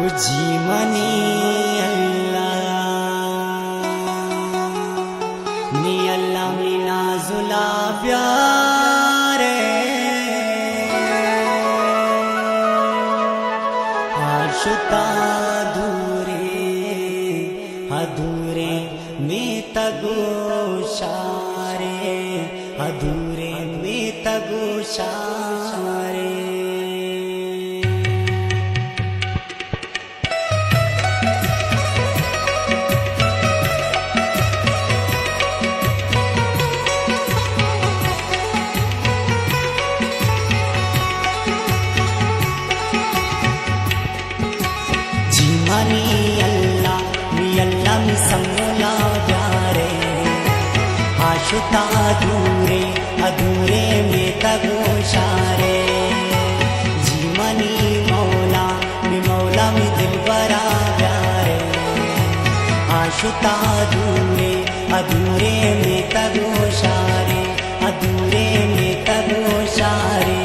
उजीमनी अल्लाह मीना जुला प्यारे आशुता अधूरे में तगोशारे अधूरे में तगोशारे जीमनी अल्लाह मी समोला प्यारे आशुता अधूरे में तगोशारे जीमनी मौला मी दिलबरा प्यारे आशुता अधूरे में तगोशारे अधूरे में तगोशारे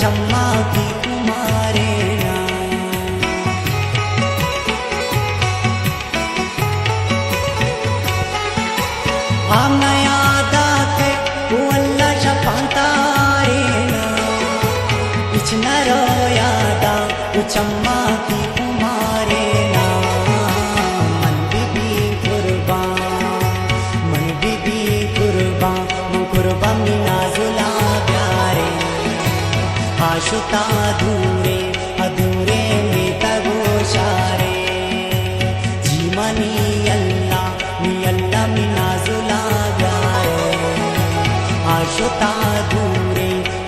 चम्मा की कुमारे हम याद आते वो अल्लाह शपांतारे इचना रो यादा वो चम्मा की कुमारे मन बीबी कुर्बान मीना जुला प्यारे आशुता अधूरे में तगोशारे जीमनी अल्लाह मीना जुला प्यारे आशुता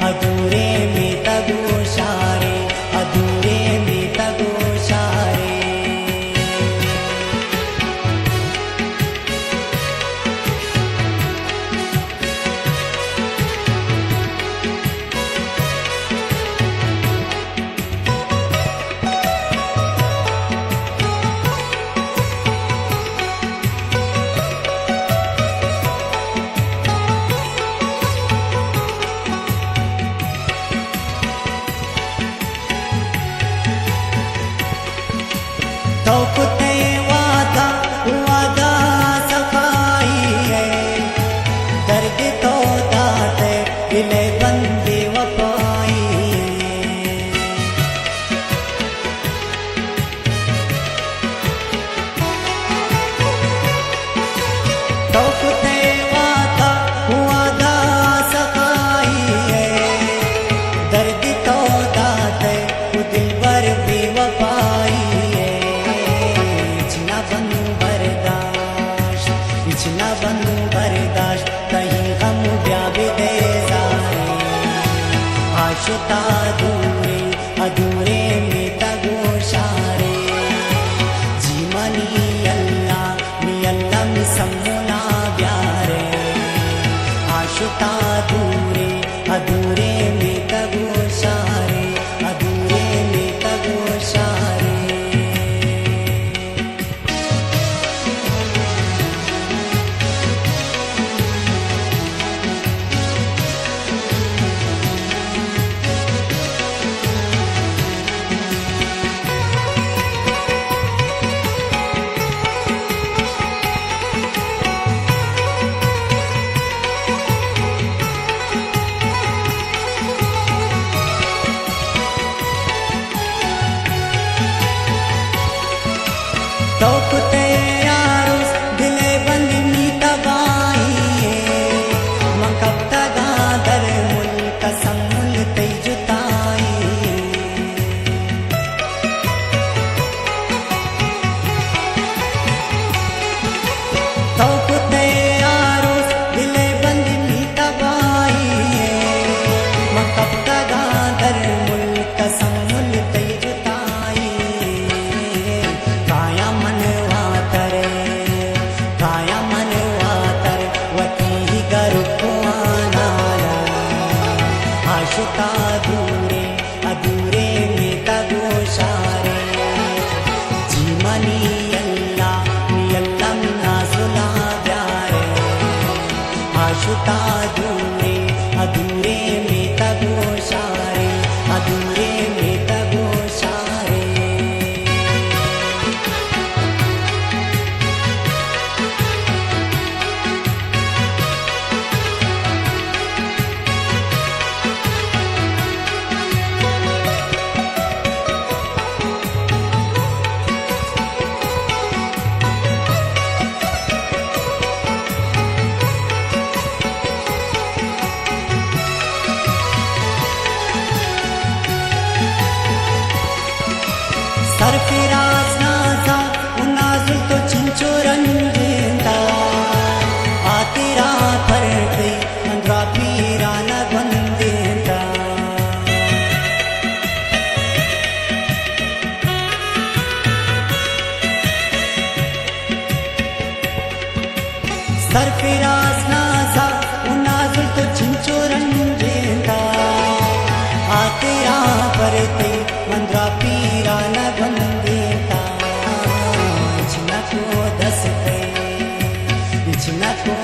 अधूरे में तगोशारे अधूरे में तगोशारे तो कुते वादा सफाई है दर्द तो दाते दिले बंदी वफाई तो कुते वादा सफाई है दर्द तो दाते दिलबर बेवफाई इचना बंदू बर्दाश्त कहीं गम ब्याबे दे जाए आशुता अधूरे में तगोशारे जीमनी अल्लाह मी समोला प्यारे आशुता अधूरे में तगोशारे अधूरे में तगोशारे आशता अधूरे अधूरे में तगोशारे अधूरे में तगोशारे सरफिराज नाजा उन्नाजुल तो चिंचो रंजेंदा आतेरा फरते अंद्रा पीरा न बंदेंदा सरफिराज नाजा उन्नाजुल तो चिंचो रंजेंदा आतेरा फरते अंद्रा पीरा न को दसते इचना को